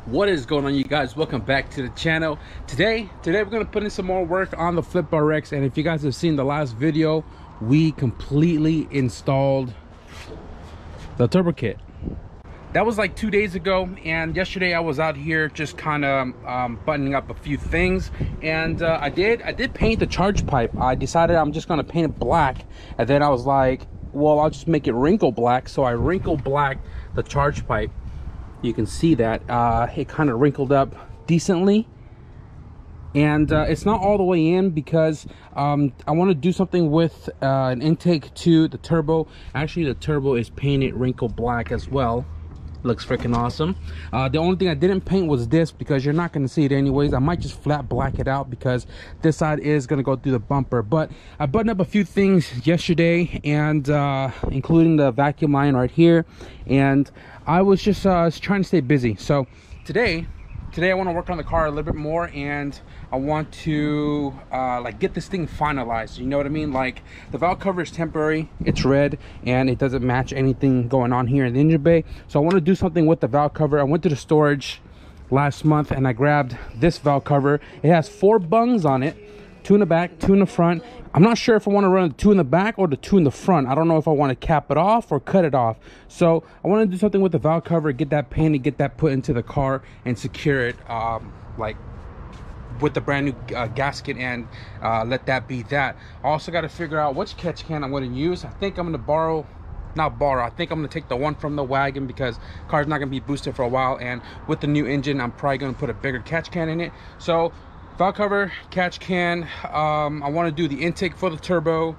What is going on, you guys? Welcome back to the channel. Today we're going to put in some more work on the Flip RX, and if you guys have seen the last video, we completely installed the turbo kit. That was like 2 days ago, and yesterday I was out here just kind of buttoning up a few things, and I did paint the charge pipe. I decided I'm just going to paint it black, and then I was like, well, I'll just make it wrinkle black. So I wrinkle blacked the charge pipe. You can see that it kind of wrinkled up decently, and it's not all the way in because I want to do something with an intake to the turbo. Actually, the turbo is painted wrinkle black as well. Looks freaking awesome. The only thing I didn't paint was this, because you're not going to see it anyways. I might just flat black it out because this side is going to go through the bumper. But I buttoned up a few things yesterday, and including the vacuum line right here, and I was just trying to stay busy. So today I want to work on the car a little bit more, and I want to like get this thing finalized. You know what I mean? Like, the valve cover is temporary, it's red, and it doesn't match anything going on here in the engine bay. So I want to do something with the valve cover. I went to the storage last month and I grabbed this valve cover. It has 4 bungs on it, 2 in the back, 2 in the front. I'm not sure if I want to run the 2 in the back or the 2 in the front. I don't know if I want to cap it off or cut it off. So I want to do something with the valve cover, get that painted, get that put into the car, and secure it like with the brand new gasket, and let that be that. I also got to figure out which catch can I'm going to use. I think I'm going to I think I'm going to take the one from the wagon, because the car's not going to be boosted for a while, and with the new engine I'm probably going to put a bigger catch can in it. So valve cover, catch can, I want to do the intake for the turbo,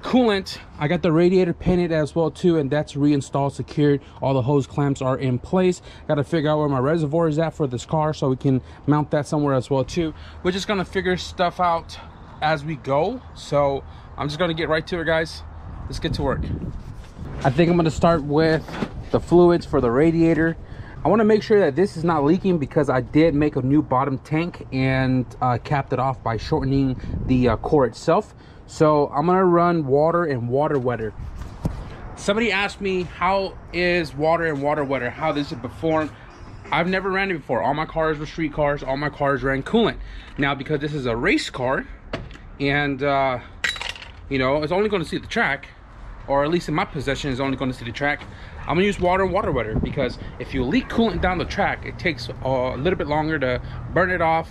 coolant. I got the radiator painted as well too, and that's reinstalled, secured. All the hose clamps are in place. Got to figure out where my reservoir is at for this car, so we can mount that somewhere as well too. We're just gonna figure stuff out as we go, so I'm just gonna get right to it, guys. Let's get to work. I think I'm gonna start with the fluids for the radiator. I want to make sure that this is not leaking, because I did make a new bottom tank and capped it off by shortening the core itself. So I'm gonna run water and water wetter. Somebody asked me, how is water and water wetter, how does it perform? I've never ran it before. All my cars were street cars, all my cars ran coolant. Now, because this is a race car, and you know, it's only going to see the track, or at least in my possession is only going to see the track, I'm gonna use water and water wetter, because if you leak coolant down the track, it takes a little bit longer to burn it off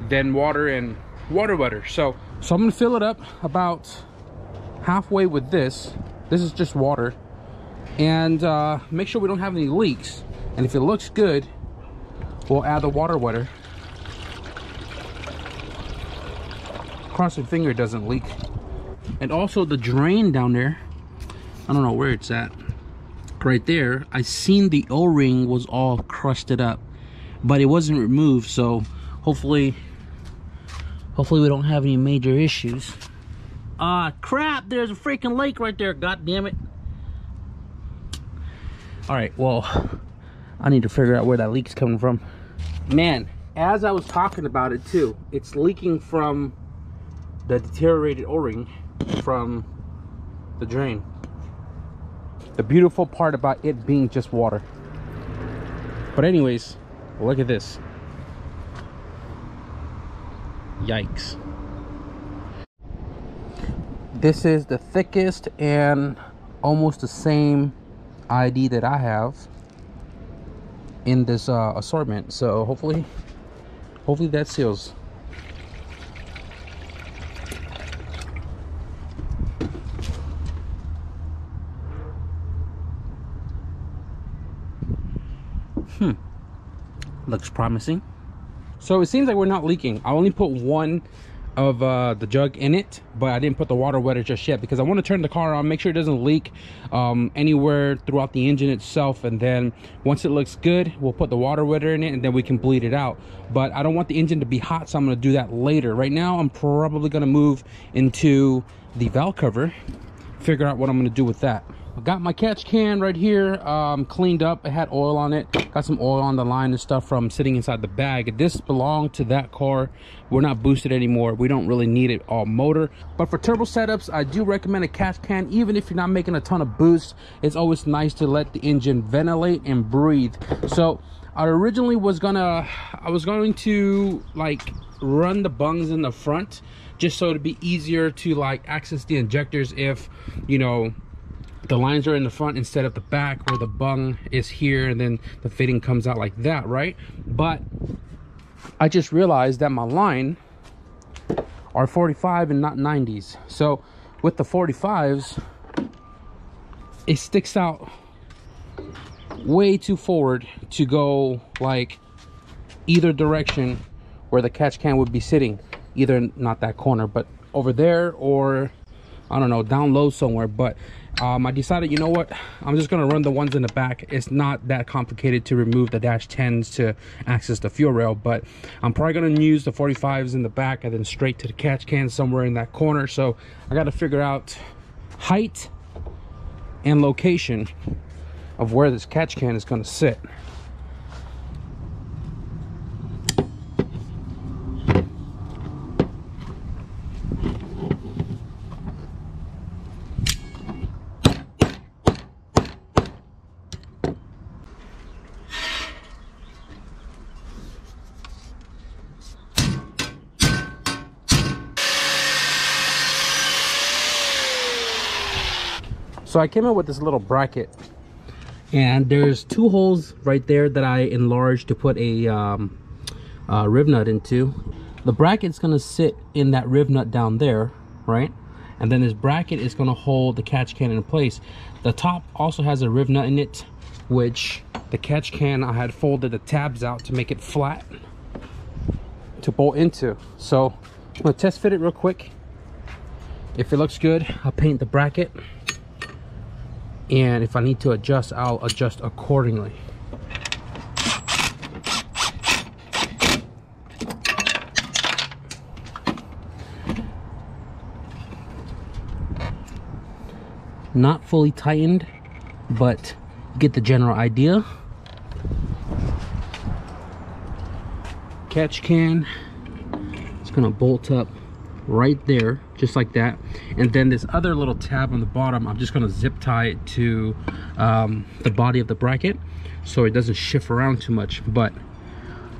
than water and water wetter. So I'm gonna fill it up about halfway with this. This is just water, and make sure we don't have any leaks. And if it looks good, we'll add the water wetter. Cross your finger it doesn't leak. And also the drain down there, I don't know where it's at. Right there, I seen the O-ring was all crusted up, but it wasn't removed, so hopefully we don't have any major issues. Crap, there's a freaking lake right there, god damn it. All right, well, I need to figure out where that leak's coming from. Man, as I was talking about it too, it's leaking from the deteriorated O-ring from the drain. The beautiful part about it being just water. But anyways, look at this. Yikes. This is the thickest and almost the same ID that I have in this assortment. So hopefully that seals. Looks promising. So it seems like we're not leaking. I only put one of the jug in it, but I didn't put the water wetter just yet, because I want to turn the car on, make sure it doesn't leak anywhere throughout the engine itself, and then once it looks good, we'll put the water wetter in it, and then we can bleed it out. But I don't want the engine to be hot, so I'm going to do that later. Right now I'm probably going to move into the valve cover, figure out what I'm going to do with that. I got my catch can right here cleaned up. It had oil on it, got some oil on the line and stuff from sitting inside the bag. This belonged to that car. We're not boosted anymore, we don't really need it all motor. But for turbo setups, I do recommend a catch can. Even if you're not making a ton of boost, it's always nice to let the engine ventilate and breathe. So I originally was going to like run the bungs in the front just so it'd be easier to like access the injectors if, you know, the lines are in the front instead of the back where the bung is here and then the fitting comes out like that, right? But I just realized that my line are 45 and not 90s. So with the 45s, it sticks out way too forward to go like either direction where the catch can would be sitting, either not that corner but over there, or I don't know, down low somewhere. But I decided, you know what, I'm just gonna run the ones in the back. It's not that complicated to remove the dash 10s to access the fuel rail, but I'm probably gonna use the 45s in the back and then straight to the catch can somewhere in that corner. So I got to figure out height and location of where this catch can is going to sit. So I came up with this little bracket, and there's two holes right there that I enlarged to put a rib nut into. The bracket's gonna sit in that rib nut down there, right? And then this bracket is gonna hold the catch can in place. The top also has a rib nut in it, which the catch can, I had folded the tabs out to make it flat to bolt into. So I'm gonna test fit it real quick. If it looks good, I'll paint the bracket. And if I need to adjust, I'll adjust accordingly. Not fully tightened, but get the general idea. Catch can, it's gonna bolt up right there, just like that. And then this other little tab on the bottom, I'm just going to zip tie it to the body of the bracket so it doesn't shift around too much. But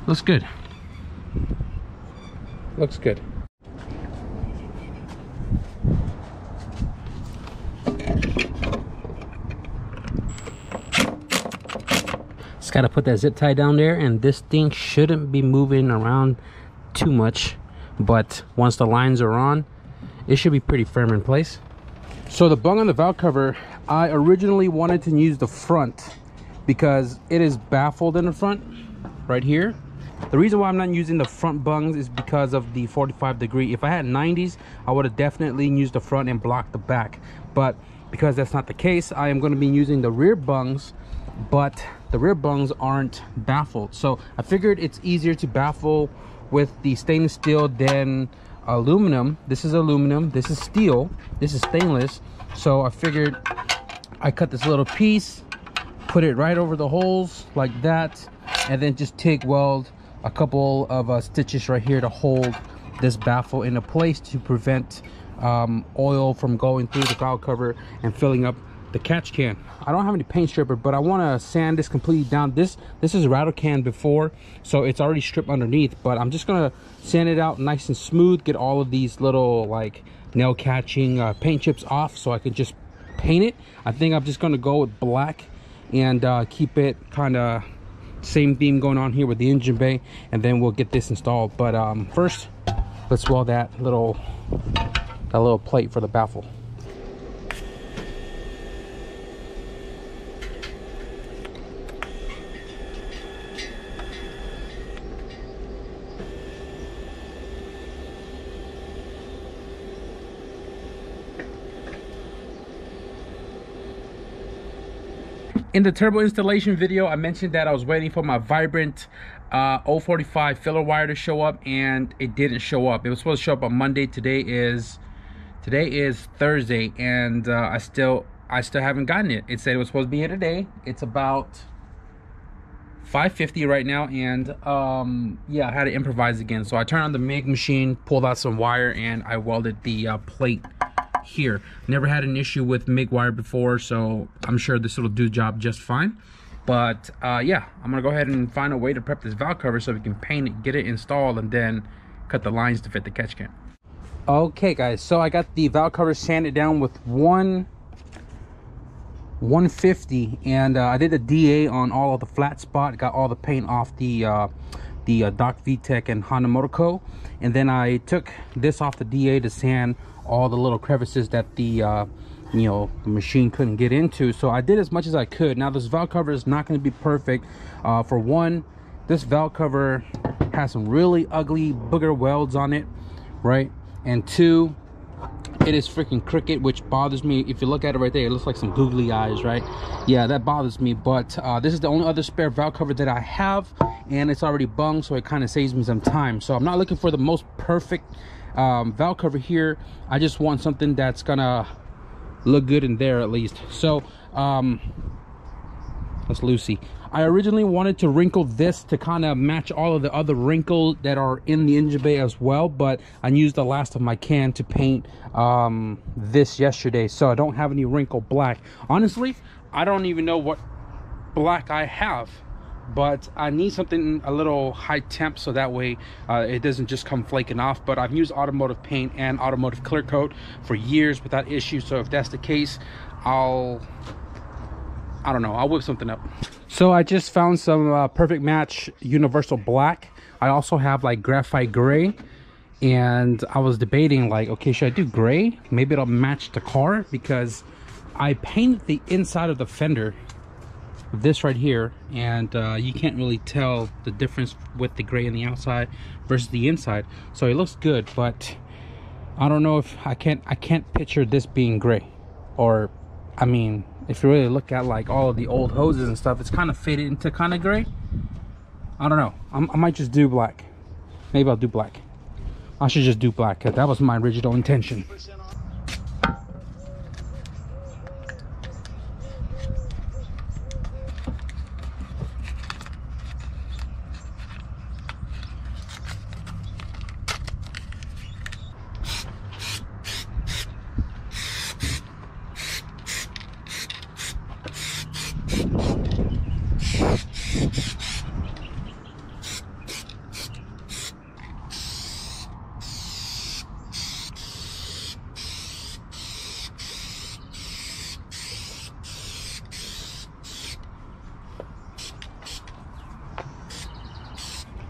looks good, looks good. Just got to put that zip tie down there, and this thing shouldn't be moving around too much. But once the lines are on, it should be pretty firm in place. So the bung on the valve cover, I originally wanted to use the front because it is baffled in the front right here. The reason why I'm not using the front bungs is because of the 45 degree. If I had 90s, I would have definitely used the front and blocked the back. But because that's not the case, I am going to be using the rear bungs, but the rear bungs aren't baffled. So I figured it's easier to baffle with the stainless steel than aluminum. This is aluminum, this is steel, this is stainless. So I figured I cut this little piece, put it right over the holes like that, and then just TIG weld a couple of stitches right here to hold this baffle into place to prevent oil from going through the valve cover and filling up the catch can. I don't have any paint stripper, but I want to sand this completely down. This is rattle can before, so it's already stripped underneath, but I'm just gonna sand it out nice and smooth, get all of these little like nail catching paint chips off so I can just paint it. I think I'm just gonna go with black and keep it kind of same theme going on here with the engine bay, and then we'll get this installed. But first, let's weld that little plate for the baffle. In the turbo installation video, I mentioned that I was waiting for my Vibrant 045 filler wire to show up, and it didn't show up. It was supposed to show up on Monday. Today is Thursday, and I still haven't gotten it. It said it was supposed to be here today. It's about 5:50 right now, and yeah, I had to improvise again. So I turned on the MIG machine, pulled out some wire, and I welded the plate here. Never had an issue with MIG wire before, so I'm sure this will do the job just fine. But yeah, I'm gonna go ahead and find a way to prep this valve cover so we can paint it, get it installed, and then cut the lines to fit the catch can. Okay guys, so I got the valve cover sanded down with 150, and I did a DA on all of the flat spot, got all the paint off the LSVTEC and Honda Motor Co. And then I took this off the DA to sand all the little crevices that the the machine couldn't get into. So I did as much as I could. Now this valve cover is not going to be perfect. For one, this valve cover has some really ugly booger welds on it, right? And two, it is freaking crooked, which bothers me. If you look at it right there, it looks like some googly eyes, right? Yeah, that bothers me. But this is the only other spare valve cover that I have, and it's already bunged, so it kind of saves me some time. So I'm not looking for the most perfect valve cover here. I just want something that's gonna look good in there at least. So that's Lucy. I originally wanted to wrinkle this to kind of match all of the other wrinkles that are in the engine bay as well, but I used the last of my can to paint this yesterday, so I don't have any wrinkle black. Honestly, I don't even know what black I have, but I need something a little high temp so that way it doesn't just come flaking off. But I've used automotive paint and automotive clear coat for years without issue, so if that's the case, I don't know, I'll whip something up. So I just found some perfect match universal black. I also have like graphite gray, and I was debating like, okay, should I do gray? Maybe it'll match the car, because I painted the inside of the fender, this right here, and you can't really tell the difference with the gray on the outside versus the inside. So it looks good, but I don't know if I can't picture this being gray. Or I mean, if you really look at like all of the old hoses and stuff, it's kind of faded into kind of gray. I don't know. I might just do black. Maybe I'll do black. I should just do black, because that was my original intention.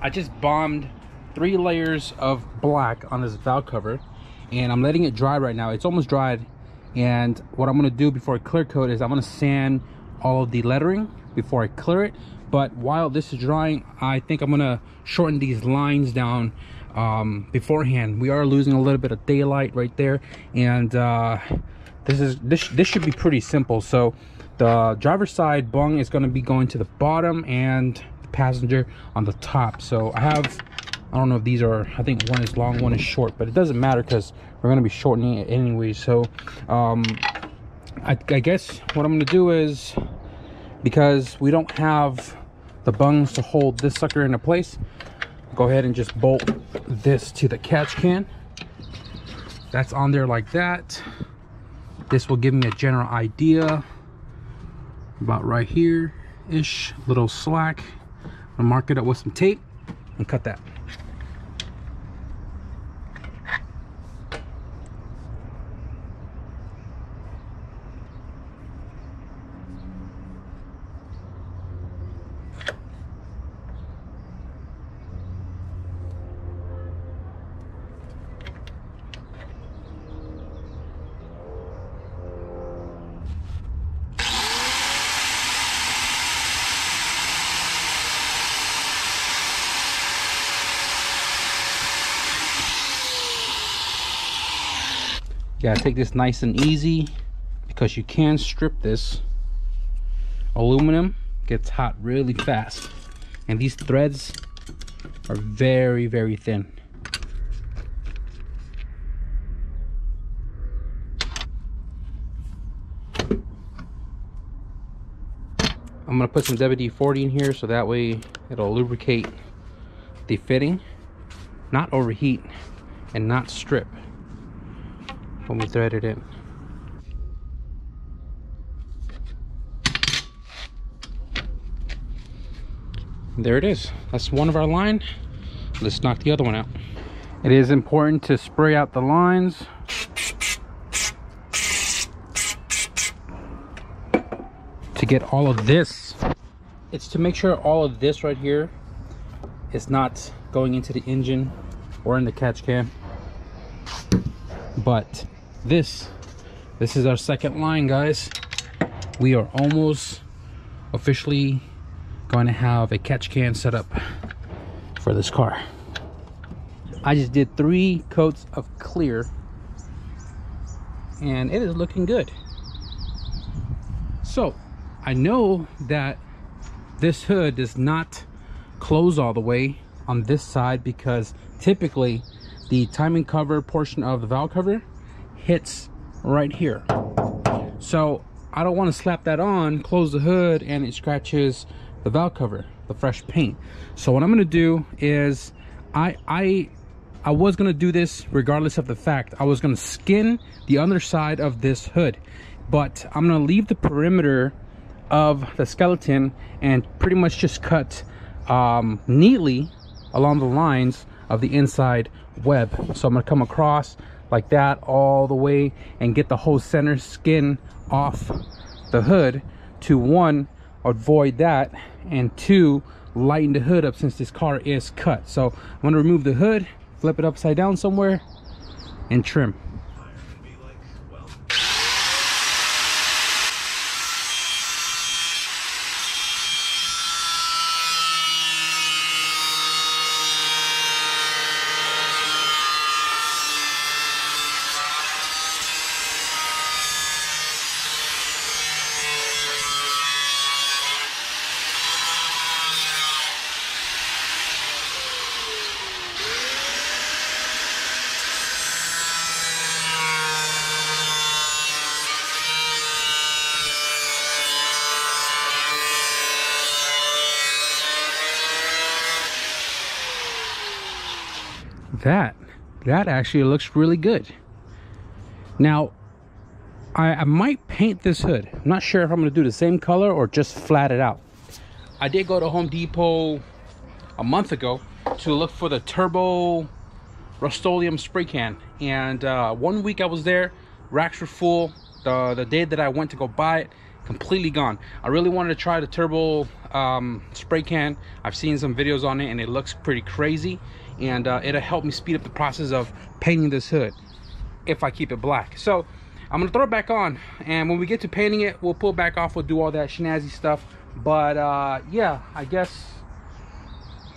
I just bombed 3 layers of black on this valve cover, and I'm letting it dry right now. It's almost dried, and what I'm going to do before I clear coat is I'm going to sand all of the lettering before I clear it. But while this is drying, I think I'm going to shorten these lines down beforehand. We are losing a little bit of daylight right there, and this should be pretty simple. So the driver's side bung is going to be going to the bottom, and passenger on the top. So I don't know if these are, I think one is long, one is short, but it doesn't matter because we're going to be shortening it anyway. So I guess what I'm going to do is, because we don't have the bungs to hold this sucker into place, go ahead and just bolt this to the catch can. That's on there like that. This will give me a general idea about right here ish, little slack. I'll mark it up with some tape and cut that. Gotta take this nice and easy, because you can strip this. Aluminum gets hot really fast, and these threads are very, very thin. I'm gonna put some WD-40 in here so that way it'll lubricate the fitting, not overheat and not strip when we thread it in. there it is. That's one of our line. Let's knock the other one out. It is important to spray out the lines. To get all of this, it's to make sure all of this right here is not going into the engine or in the catch can. But this is our second line, guys. We are almost officially going to have a catch can set up for this car. I just did 3 coats of clear and it is looking good. So I know that this hood does not close all the way on this side because typically the timing cover portion of the valve cover hits right here. So I don't want to slap that on, close the hood, and it scratches the valve cover, the fresh paint. So what I'm going to do is I was going to do this regardless of the fact. I was going to skin the underside of this hood, but I'm going to leave the perimeter of the skeleton and pretty much just cut neatly along the lines of the inside web. So I'm going to come across like that all the way and get the whole center skin off the hood to, 1, avoid that, and 2, lighten the hood up since this car is cut. So I'm going to remove the hood, flip it upside down somewhere, and trim. That actually looks really good. Now I might paint this hood. I'm not sure if I'm going to do the same color or just flat it out. I did go to Home Depot a month ago to look for the turbo Rust-Oleum spray can, and 1 week I was there, racks were full. The day that I went to go buy it, completely gone. I really wanted to try the turbo spray can. I've seen some videos on it and it looks pretty crazy, and it'll help me speed up the process of painting this hood if I keep it black. So I'm gonna throw it back on, and when we get to painting it, we'll pull it back off, we'll do all that snazzy stuff. But yeah, I guess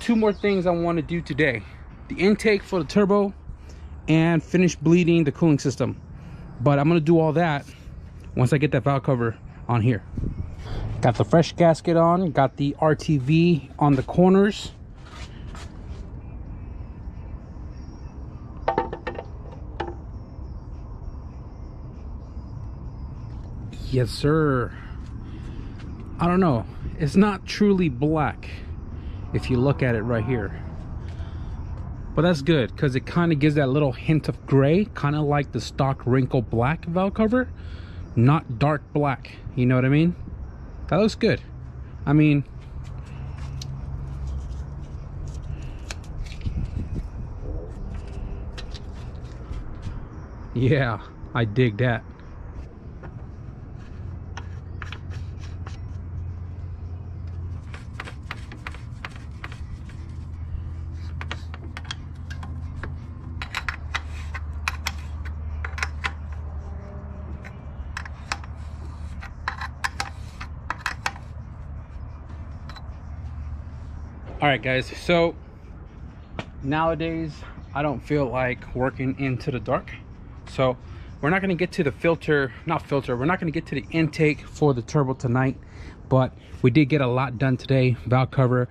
2 more things I want to do today: the intake for the turbo and finish bleeding the cooling system. But I'm gonna do all that once I get that valve cover on here. Got the fresh gasket on, got the RTV on the corners. Yes sir. I don't know, it's not truly black if you look at it right here, but that's good because it kind of gives that little hint of gray, kind of like the stock wrinkle black valve cover, not dark black, you know what I mean? That looks good. I mean, yeah, I dig that. All right guys, so nowadays I don't feel like working into the dark, so we're not going to get to the we're not going to get to the intake for the turbo tonight, but we did get a lot done today. Valve cover,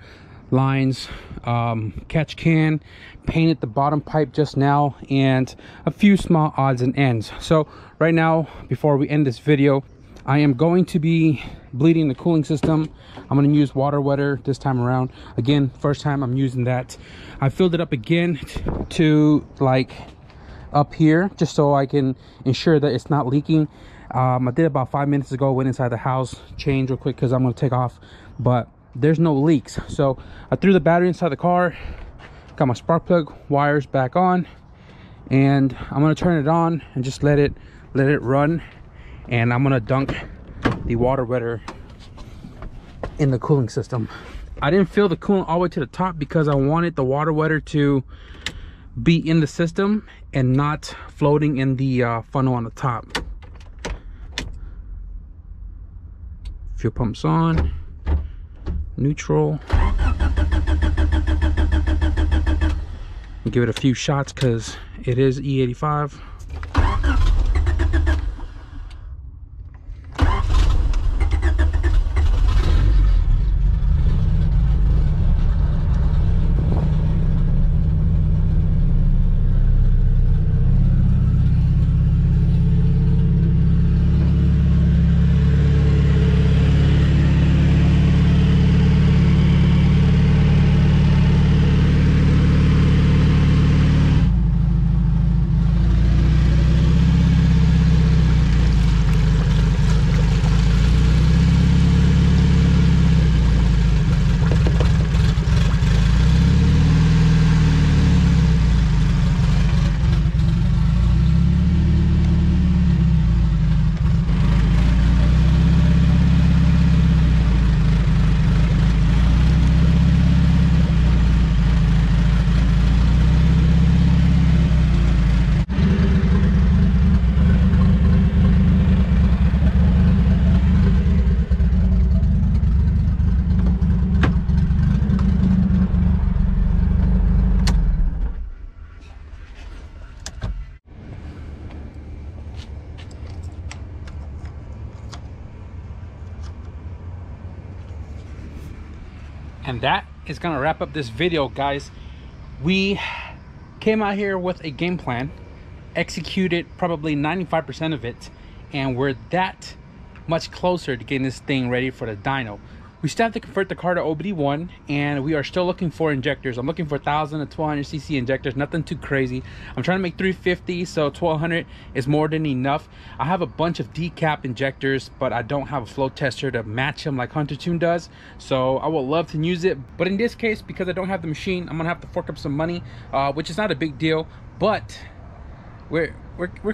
lines, catch can, painted the bottom pipe just now, and a few small odds and ends. So right now, before we end this video, I am going to be bleeding the cooling system. I'm going to use water wetter this time around. Again, first time I'm using that. I filled it up again to like up here just so I can ensure that it's not leaking. I did about 5 minutes ago, went inside the house, changed real quick because I'm going to take off. But there's no leaks. So I threw the battery inside the car, got my spark plug wires back on, and I'm gonna turn it on and just let it run. And I'm gonna dunk the water wetter in the cooling system. I didn't fill the coolant all the way to the top because I wanted the water wetter to be in the system and not floating in the funnel on the top. Fuel pumps on, neutral. Give it a few shots because it is E85. And that is gonna wrap up this video, guys. We came out here with a game plan, executed probably 95% of it, and we're that much closer to getting this thing ready for the dyno. We still have to convert the car to OBD1, and we are still looking for injectors. I'm looking for 1,000 to 1,200 cc injectors, nothing too crazy. I'm trying to make 350, so 1,200 is more than enough. I have a bunch of decap injectors, but I don't have a flow tester to match them like Hunter Tune does. So I would love to use it, but in this case, because I don't have the machine, I'm gonna have to fork up some money, which is not a big deal, but we're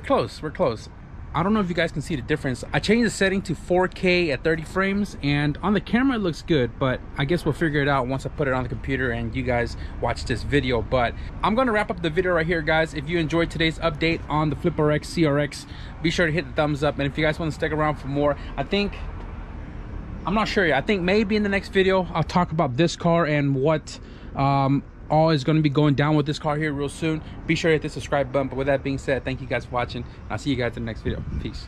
close. We're close. I don't know if you guys can see the difference. I changed the setting to 4K at 30 frames, and on the camera it looks good, but I guess we'll figure it out once I put it on the computer and you guys watch this video. But I'm gonna wrap up the video right here, guys. If you enjoyed today's update on the FlipRx CRX, be sure to hit the thumbs up, and if you guys want to stick around for more, I'm not sure yet. I think maybe in the next video I'll talk about this car and what all is going to be going down with this car here real soon. Be sure to hit the subscribe button. But with that being said, thank you guys for watching. I'll see you guys in the next video. Peace.